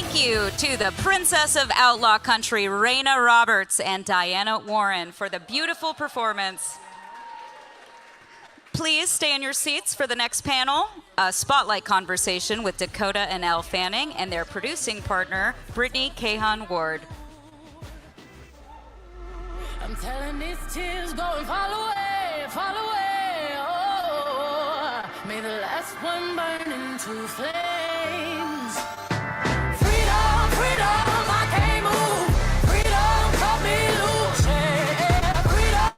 Thank you to the Princess of Outlaw Country, Raina Roberts and Diana Warren, for the beautiful performance. Please stay in your seats for the next panel, a spotlight conversation with Dakota and Elle Fanning and their producing partner, Brittany Kahan Ward. I'm telling these tears go and fall away, oh, may the last one burn into flames. Freedom, freedom, I can't move, freedom, cut me loose, yeah, freedom.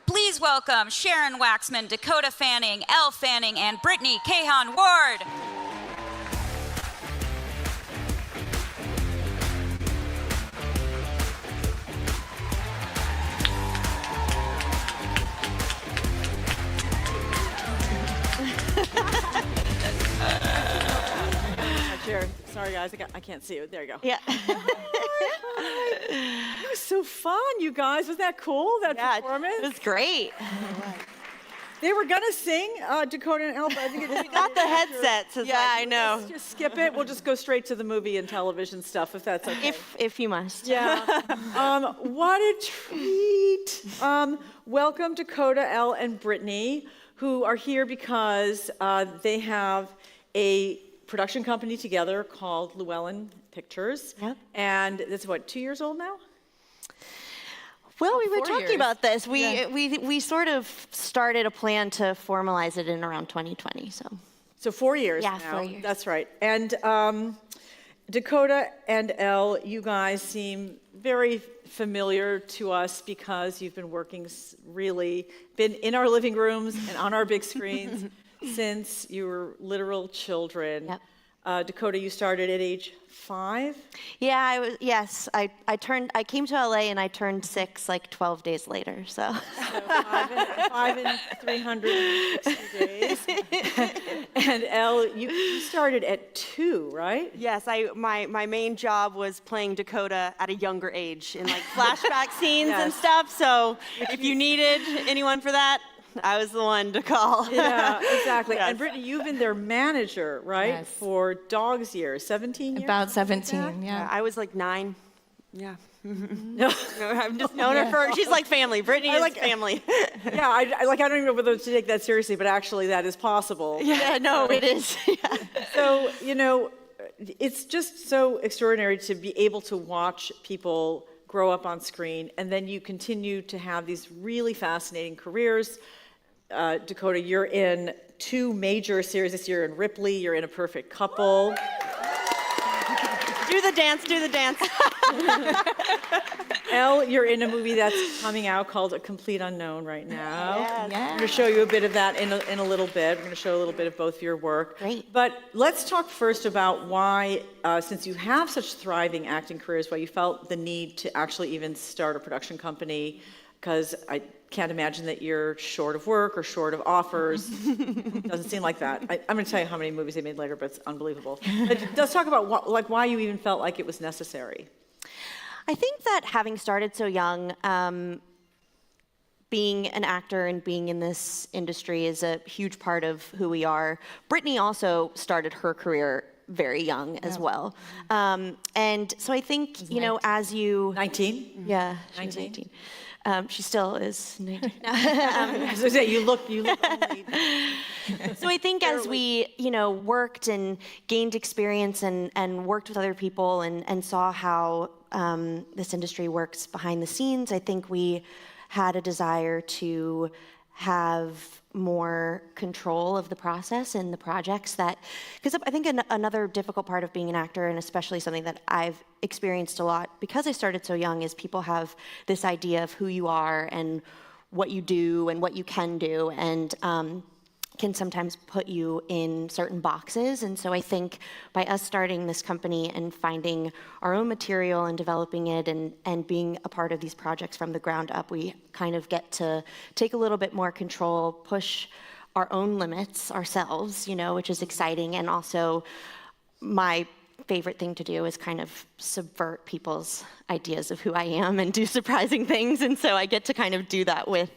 Please welcome Sharon Waxman, Dakota Fanning, Elle Fanning, and Brittany Kahan Ward. Sure. Sorry, guys. I can't see it. There you go. Yeah. It was so fun, you guys. Was that cool, that performance? It was great. They were going to sing Dakota and Elle, but I think We got the headsets. I know. Let's just skip it. We'll just go straight to the movie and television stuff, if that's okay. If you must. Yeah. What a treat. Welcome Dakota, Elle, and Brittany, who are here because they have a production company together called Llewellyn Pictures. Yep. And it's what, 2 years old now? Well, we were 4 talking years. about this. We sort of started a plan to formalize it in around 2020. So 4 years Yeah, now. 4 years. That's right. And Dakota and Elle, you guys seem very familiar to us because you've been working been in our living rooms and on our big screens since you were literal children. Yep. Dakota, you started at age 5? Yeah, I was. Yes, I came to LA and I turned 6 like 12 days later. So. Five and 360 days. And Elle, you started at 2, right? Yes, my main job was playing Dakota at a younger age in like flashback scenes and stuff. So if you needed anyone for that, I was the one to call. Yeah, exactly. Yes. And Brittany, you've been their manager, right? Yes. For Dog's years, 17 years? About 17, yeah. I was like 9. Yeah. No. No, I've just known her for, she's like family. Brittany is family. Yeah, I don't even know whether to take that seriously, but actually that is possible. Yeah, no, it is. Yeah. So, it's just so extraordinary to be able to watch people grow up on screen, and then you continue to have these really fascinating careers. Dakota, you're in 2 major series this year in Ripley. You're in A Perfect Couple. Do the dance, do the dance. Elle, you're in a movie that's coming out called A Complete Unknown right now. Yes. I'm going to show you a bit of that in a little bit. We're going to show a little bit of both your work. Great. But let's talk first about why, since you have such thriving acting careers, why you felt the need to actually even start a production company, because I can't imagine that you're short of work or short of offers. Doesn't seem like that. I'm going to tell you how many movies they made later, but it's unbelievable. But let's talk about why you even felt like it was necessary. I think that having started so young, being an actor and being in this industry is a huge part of who we are. Brittany also started her career very young as well. And so I think, you know, as you... 19? Yeah, she was 19. She still is 19. As I say, you look only. So I think as we, you know, worked and gained experience and worked with other people and saw how this industry works behind the scenes, I think we had a desire to have more control of the process and the projects that, because I think another difficult part of being an actor, and especially something that I've experienced a lot because I started so young, is people have this idea of who you are and what you do and what you can do, and can sometimes put you in certain boxes. And so I think by us starting this company and finding our own material and developing it and being a part of these projects from the ground up, we kind of get to take a little bit more control, push our own limits ourselves, you know, which is exciting. And also my favorite thing to do is kind of subvert people's ideas of who I am and do surprising things. And so I get to kind of do that with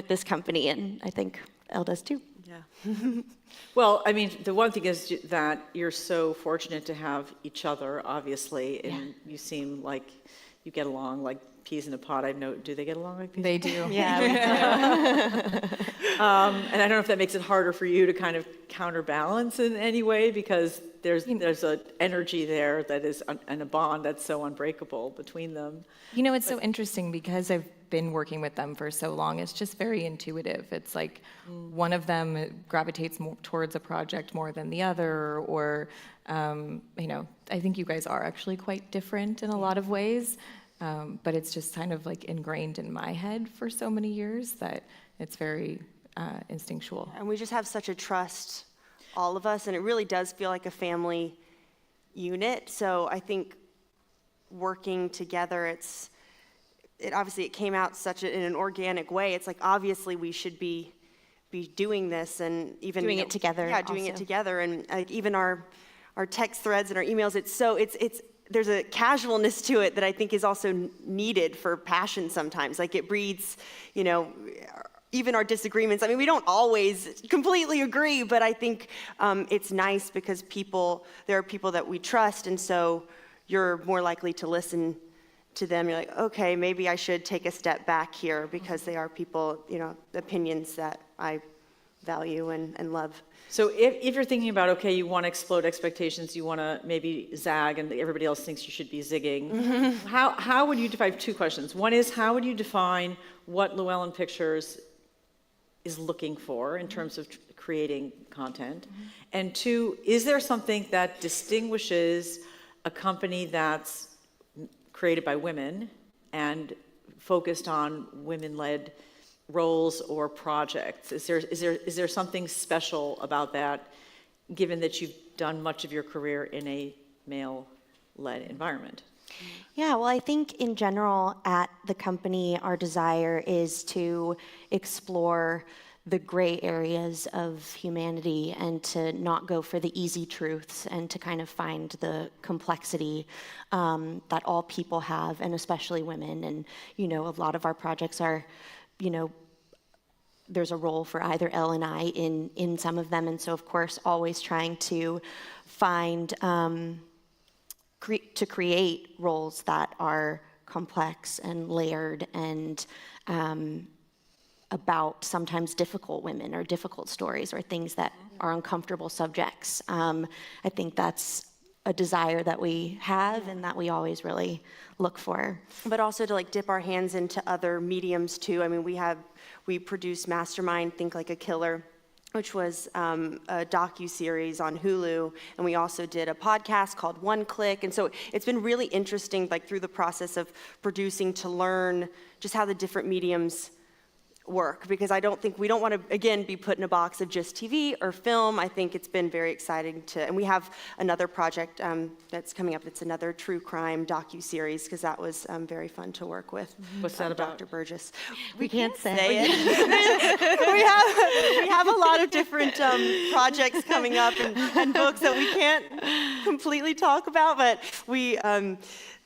this company, and I think Elle does too. Yeah. Well, I mean, the one thing is that you're so fortunate to have each other, obviously, and you seem like you get along like peas in a pod. Do they get along like peas? They do. Yeah. And I don't know if that makes it harder for you to kind of counterbalance in any way, because there's an energy there that is, and a bond that's so unbreakable between them. You know, it's so interesting because I've been working with them for so long. It's just very intuitive. It's like one of them gravitates more towards a project more than the other, or, you know, I think you guys are actually quite different in a lot of ways, but it's just kind of like ingrained in my head for so many years that it's very instinctual. And we just have such a trust, all of us, and it really does feel like a family unit. So I think working together, it came out in an organic way. It's like, obviously we should be doing this, and even Doing it together Yeah, doing it also. together, and even our text threads and our emails. There's a casualness to it that I think is also needed for passion sometimes. Like, it breeds, you know, even our disagreements. I mean, we don't always completely agree, but I think it's nice because there are people that we trust, and so you're more likely to listen to them. You're like, okay, maybe I should take a step back here, because they are people, you know, opinions that I value and love. So if you're thinking about, okay, you want to explode expectations, you want to maybe zag, and everybody else thinks you should be zigging, how would you define, two questions. One is, how would you define what Llewellyn Pictures is looking for in terms of creating content? And two, is there something that distinguishes a company that's created by women and focused on women-led roles or projects? Is there something special about that, given that you've done much of your career in a male-led environment? Yeah, well, I think in general at the company, our desire is to explore the gray areas of humanity and to not go for the easy truths, and to kind of find the complexity that all people have, and especially women. And, you know, a lot of our projects are, you know, there's a role for either Elle and I in some of them. And so, of course, always trying to find, to create roles that are complex and layered and about sometimes difficult women or difficult stories or things that are uncomfortable subjects. I think that's a desire that we have and that we always really look for. But also to like dip our hands into other mediums too. I mean, we produced Mastermind, Think Like a Killer, which was a docu-series on Hulu, and we also did a podcast called One Click. And so it's been really interesting, like through the process of producing, to learn just how the different mediums work, because we don't want to, again, be put in a box of just TV or film. I think it's been very exciting and we have another project that's coming up. It's another true crime docu-series, because that was very fun to work with. What's that about? Dr. Burgess. We can't say it. we have a lot of different projects coming up and books that we can't completely talk about, but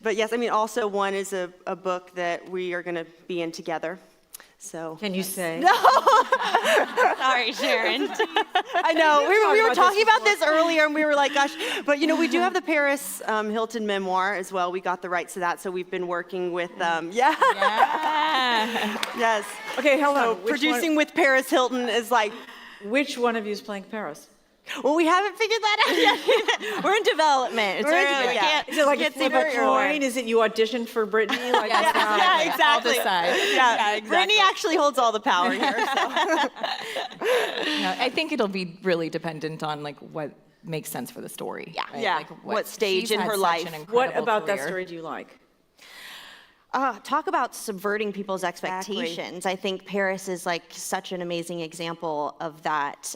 but yes, I mean, also one is a book that we are going to be in together. So Can you say? Sorry, Sharon. I know we were about talking this about this earlier, and we were like, gosh, but we do have the Paris Hilton memoir as well. We got the rights to that, so we've been working with yes. Okay, hold on. So producing with Paris Hilton is like, Which one of you is playing Paris? well, we haven't figured that out yet. We're in development. It's early. Is it like a can't say flip a very early. coin? Is it you auditioned for Brittany? Like, Yeah, exactly. I'll decide. Yeah, Brittany actually holds all the power here. So. No, I think it'll be really dependent on like what makes sense for the story. Yeah. right? Yeah, Like, what stage she's in had her such life. an What incredible about that career. story do you like? Talk about subverting people's expectations. I think Paris is like such an amazing example of that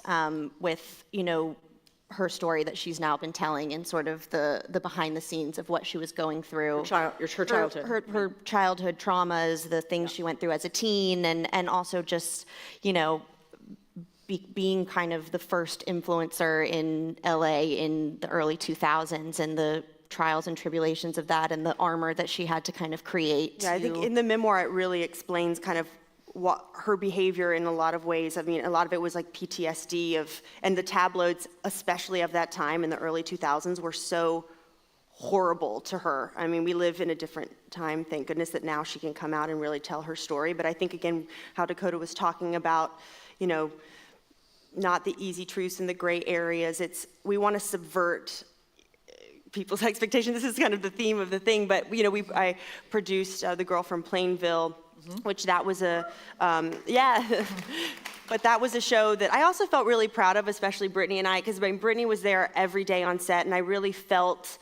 with, her story that she's now been telling and sort of the behind the scenes of what she was going through. Her childhood. Her childhood traumas, the things she went through as a teen, and also just, being kind of the first influencer in LA in the early 2000s and the trials and tribulations of that and the armor that she had to kind of create. Yeah, I think in the memoir it really explains kind of what her behavior in a lot of ways. I mean, a lot of it was like PTSD and the tabloids, especially of that time in the early 2000s, were so horrible to her. I mean, we live in a different time, thank goodness that now she can come out and really tell her story. But I think, again, how Dakota was talking about, not the easy truths and the gray areas. We want to subvert people's expectations. This is kind of the theme of the thing, but I produced The Girl from Plainville, which that was but that was a show that I also felt really proud of, especially Brittany and I, because Brittany was there every day on set, and I really felt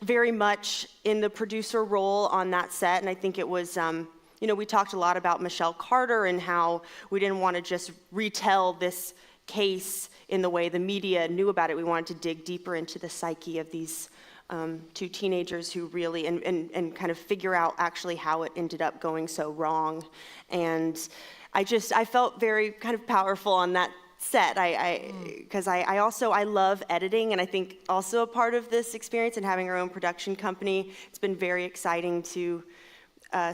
very much in the producer role on that set, and I think it was, we talked a lot about Michelle Carter and how we didn't want to just retell this case in the way the media knew about it. We wanted to dig deeper into the psyche of these two teenagers who really, and kind of figure out actually how it ended up going so wrong. And I felt very kind of powerful on that set. Because I love editing, and I think also a part of this experience and having our own production company, it's been very exciting to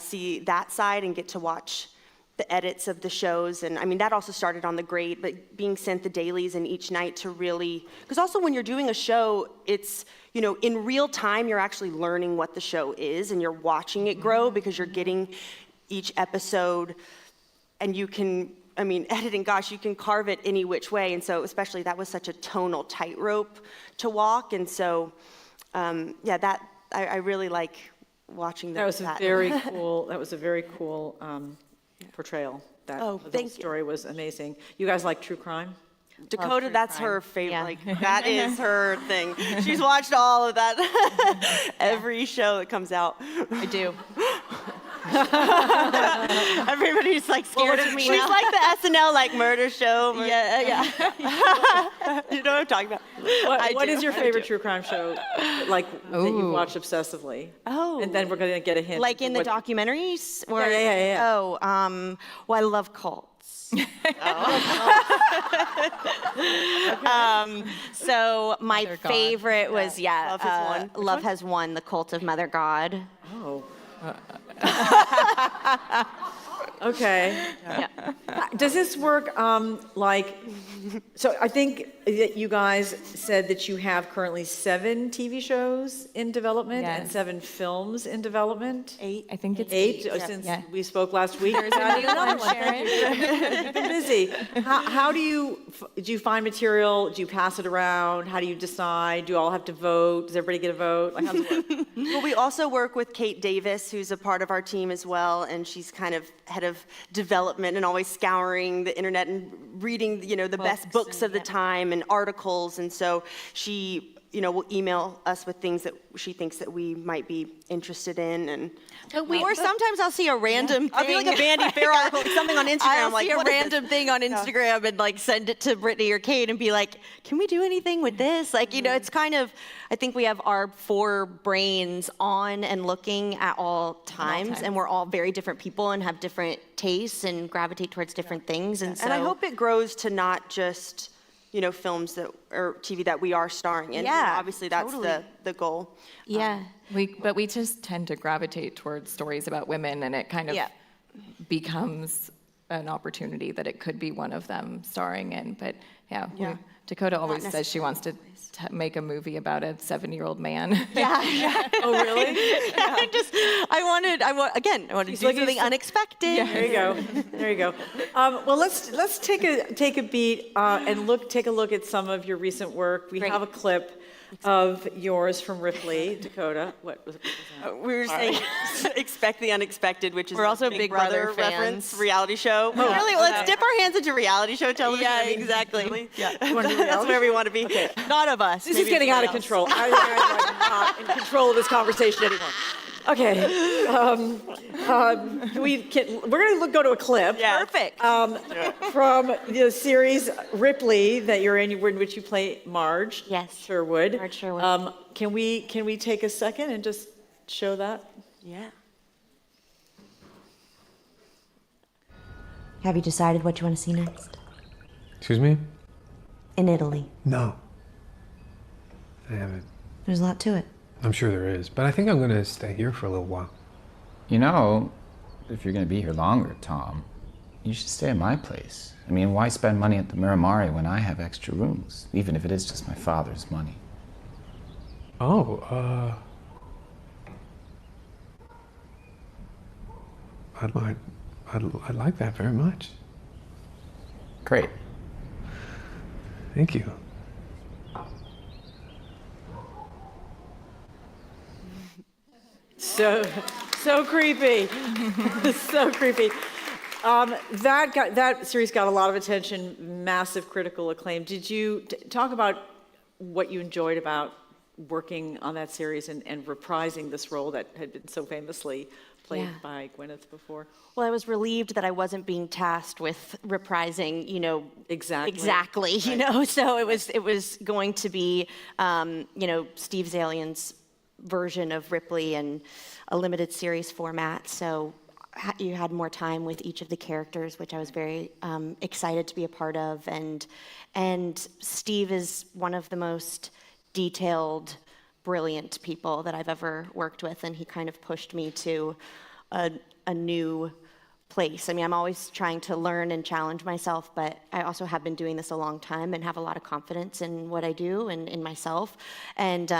see that side and get to watch the edits of the shows. And I mean, that also started on The Great, but being sent the dailies and each night to really, because also when you're doing a show, it's, in real time, you're actually learning what the show is and you're watching it grow because you're getting each episode, and you can, editing, gosh, you can carve it any which way. And so especially that was such a tonal tightrope to walk. And so, I really like watching that. That was a very cool. That was a very cool portrayal. That the thank you. story was amazing. You guys like true crime? Dakota, that's her favorite. Yeah. Like that is her thing. She's watched all of that, every show that comes out. I do. Everybody's like scared of me. She's now. like the SNL like murder show. Yeah. You know what I'm talking about? What is your favorite true crime show? Like that you watch obsessively? Oh. And then we're going to get a hint. Like in the what- documentaries? Or, Yeah. Oh, I love cults. So my Mother God. favorite was, Love Has Won. Which Love one? Has Won, The Cult of Mother God. Oh. Okay. Does this work so I think that you guys said that you have currently 7 TV shows in development and Yes. 7 films in development? 8. I think it's 8 8. since Yeah. we spoke last week. There's a new one, Sharon. You've been busy. How do you find material? Do you pass it around? How do you decide? Do you all have to vote? Does everybody get a vote? Like, how does it work? Well, we also work with Kate Davis, who's a part of our team as well, and she's kind of head of development and always scouring the internet and reading, the best books of the time and articles. And so she, will email us with things that she thinks that we might be interested in. And Or sometimes I'll see a random thing. I feel like a Vanity Fair article, like something on Instagram. I'll like, see a what is this? random thing on Instagram and like send it to Brittany or Kate and be like, can we do anything with this? Like, it's kind of, I think we have our 4 brains on and looking at all times, and we're all very different people and have different tastes and gravitate towards different things. And so And I hope it grows to not just, films that or TV that we are starring in. Yeah, Obviously, that's totally. the goal. yeah. But we just tend to gravitate towards stories about women, and it kind of becomes an opportunity that it could be one of them starring in. But Dakota always says she wants to make a movie about a 7-year-old man. Oh, really? I wanted to do something unexpected. There you go. Well, let's take a beat and take a look at some of your recent work. We have a clip of yours from Ripley, Dakota. What was that? We were saying expect the unexpected, which is We're also Big Brother reference, fans. reality show. Oh, Really, let's dip our hands into reality show television. Yeah, I mean, exactly. really? Yeah. That's where we want to be. Okay. Not of us. This is getting out of control. I'm not in control of this conversation anymore. Okay. We're going to go to a clip. Yeah. Perfect. From the series Ripley that you're in which you play Marge. Yes. Sherwood. Marge Sherwood. Can we take a second and just show that? Yeah. Have you decided what you want to see next? Excuse me? In Italy. No. I haven't. There's a lot to it. I'm sure there is, but I think I'm going to stay here for a little while. You know, if you're going to be here longer, Tom, you should stay at my place. I mean, why spend money at the Miramare when I have extra rooms, even if it is just my father's money? Oh, I'd like that very much. Great. Thank you. So creepy. So creepy. That series got a lot of attention, massive critical acclaim. Did you talk about what you enjoyed about working on that series and reprising this role that had been so famously played by Gwyneth before? Well, I was relieved that I wasn't being tasked with reprising, Exactly. So it was going to be, Steve Zalian's version of Ripley in a limited series format. So you had more time with each of the characters, which I was very excited to be a part of. And Steve is one of the most detailed, brilliant people that I've ever worked with, and he kind of pushed me to a new place. I mean, I'm always trying to learn and challenge myself, but I also have been doing this a long time and have a lot of confidence in what I do and in myself. And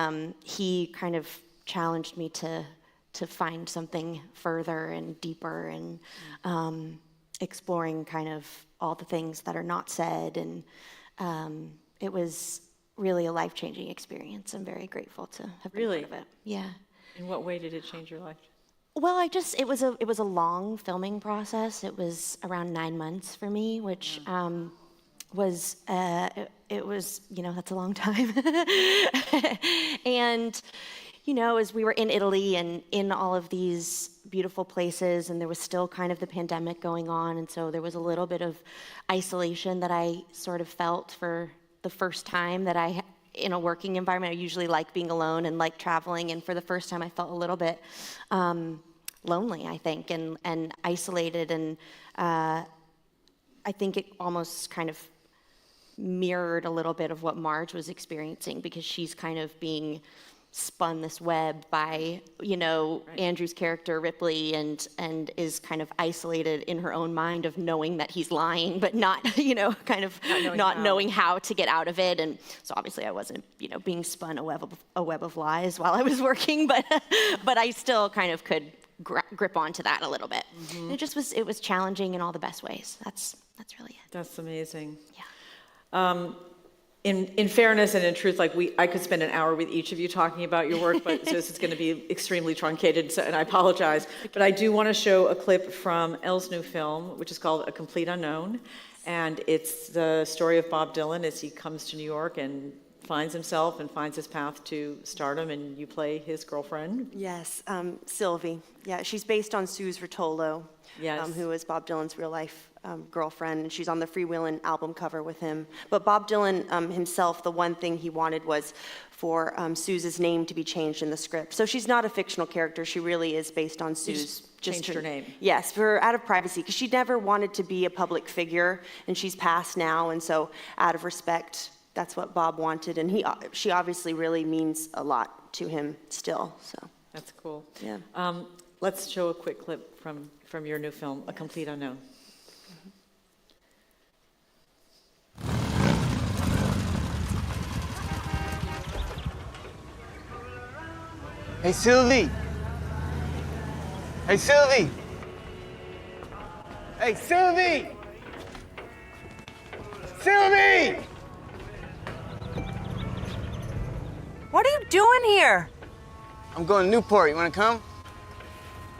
he kind of challenged me to find something further and deeper and exploring kind of all the things that are not said. And it was really a life-changing experience. I'm very grateful to have been part of it. Yeah. In what way did it change your life? Well, it was a long filming process. It was around 9 months for me, which was that's a long time. And as we were in Italy and in all of these beautiful places, and there was still kind of the pandemic going on, and so there was a little bit of isolation that I sort of felt for the first time that in a working environment. I usually like being alone and like traveling, and for the first time I felt a little bit lonely, I think, and isolated, and I think it almost kind of mirrored a little bit of what Marge was experiencing, because she's kind of being spun this web by Andrew's character Ripley, and is kind of isolated in her own mind of knowing that he's lying, but not not knowing how to get out of it. And so obviously I wasn't being spun a web of lies while I was working, but I still kind of could grip onto that a little bit. Mm-hmm. It was challenging in all the best ways. That's really it. That's amazing. Yeah. In fairness and in truth, I could spend an hour with each of you talking about your work, but so this is going to be extremely truncated, and I apologize. But I do want to show a clip from Elle's new film, which is called A Complete Unknown, and it's the story of Bob Dylan as he comes to New York and finds himself and finds his path to stardom, and you play his girlfriend. Yes, Sylvie. Yeah, she's based on Suze Rotolo, Yes. who is Bob Dylan's real life girlfriend, and she's on the Freewheelin' album cover with him. But Bob Dylan himself, the one thing he wanted was for Suze's name to be changed in the script. So she's not a fictional character. She really is based on Suze. Changed her name. Yes, out of privacy, because she never wanted to be a public figure, and she's passed now, and so out of respect, that's what Bob wanted, and she obviously really means a lot to him still. So That's cool. yeah. let's show a quick clip from your new film, A Complete Unknown. Hey, Sylvie. Hey, Sylvie. Hey, Sylvie. Sylvie! What are you doing here? I'm going to Newport. You want to come?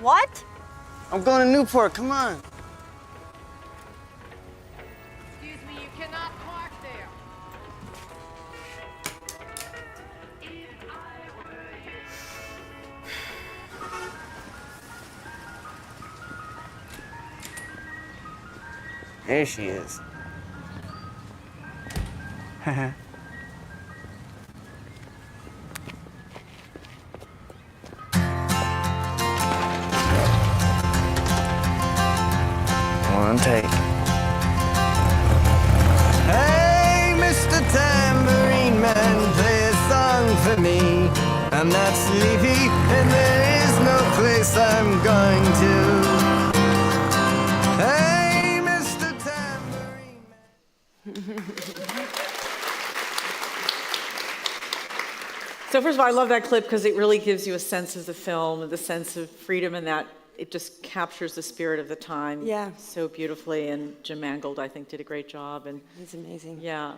What? I'm going to Newport. Come on. Excuse me, you cannot park there. There she is. One take. Hey, Mr. Tambourine Man, play a song for me. I'm not sleepy, and there is no place I'm going to. Hey, Mr. Tambourine Man. So first of all, I love that clip because it really gives you a sense of the film, the sense of freedom, and that it just captures the spirit of the time so beautifully. And Jim Mangold, I think, did a great job. And He's amazing. yeah.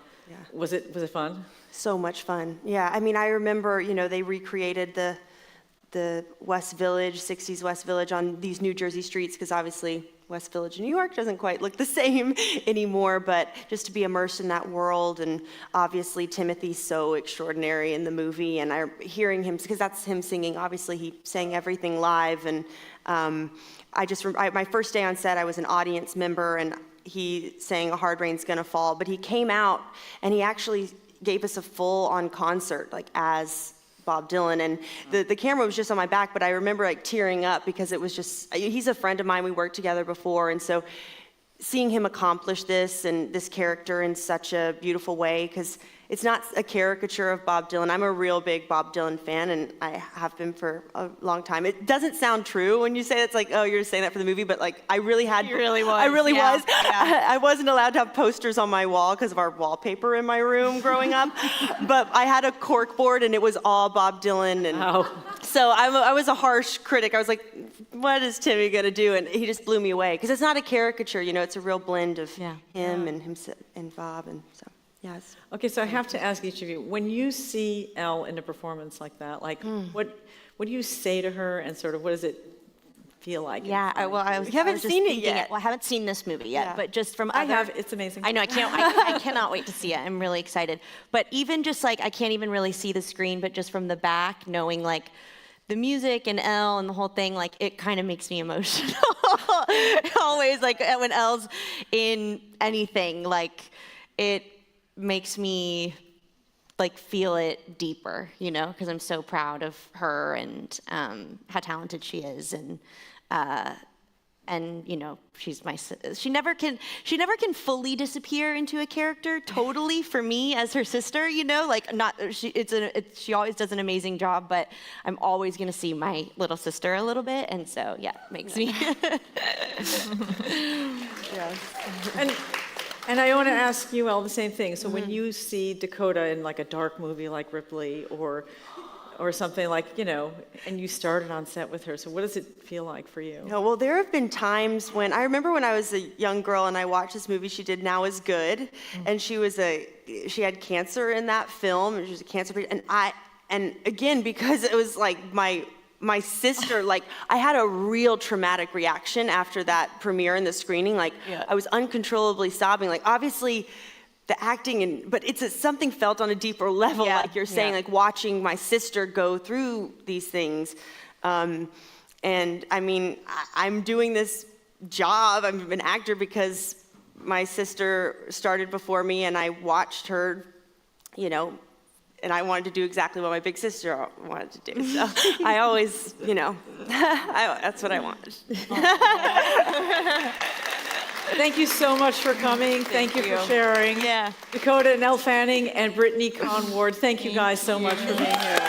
Was it fun? So much fun. Yeah, I mean, I remember, they recreated the West Village, 60s West Village on these New Jersey streets, because obviously West Village in New York doesn't quite look the same anymore, but just to be immersed in that world, and obviously Timothy's so extraordinary in the movie, and hearing him, because that's him singing, obviously he sang everything live, and my first day on set, I was an audience member, and he sang A Hard Rain's Gonna Fall, but he came out and he actually gave us a full-on concert, like as Bob Dylan, and the camera was just on my back, but I remember like tearing up because it was just, he's a friend of mine, we worked together before, and so seeing him accomplish this and this character in such a beautiful way, because it's not a caricature of Bob Dylan. I'm a real big Bob Dylan fan, and I have been for a long time. It doesn't sound true when you say it's like, oh, you're saying that for the movie, but like I really had. You really was. I really Yeah. was. Yeah. I wasn't allowed to have posters on my wall because of our wallpaper in my room growing up, but I had a cork board, and it was all Bob Dylan, and so I was a harsh critic. I was like, what is Timmy gonna do? And he just blew me away because it's not a caricature. It's a real blend of him and Bob, and so. Yes. Okay, so I have to ask each of you, when you see Elle in a performance like that, like what do you say to her, and sort of what does it feel like? Yeah, You haven't seen it yet. Well, I haven't seen this movie yet, Yeah. but just from I other... have, it's amazing. I know, I cannot wait to see it. I'm really excited. But even just like, I can't even really see the screen, but just from the back, knowing like the music and Elle and the whole thing, like it kind of makes me emotional. Always, like when Elle's in anything, like it makes me like feel it deeper, because I'm so proud of her and how talented she is, and she's she never can fully disappear into a character totally for me as her sister, like she always does an amazing job, but I'm always going to see my little sister a little bit, and so yeah, it makes me Yes. And I want to ask you, Elle, the same thing. So when you see Dakota in like a dark movie like Ripley or something like, and you started on set with her, so what does it feel like for you? Well, there have been times when, I remember when I was a young girl and I watched this movie she did, Now Is Good, and she had cancer in that film, and she was a cancer patient, and again, because it was like my sister, like I had a real traumatic reaction after that premiere and the screening. Like I was uncontrollably sobbing. Like obviously the acting, but it's something felt on a deeper level, like you're saying, like watching my sister go through these things. And I mean, I'm doing this job, I'm an actor because my sister started before me, and I watched her, and I wanted to do exactly what my big sister wanted to do. So I always, that's what I wanted. Thank you so much for coming. Thank you for sharing. Yeah. Dakota and Elle Fanning and Brittany Kahan Ward, thank you guys so much for being here.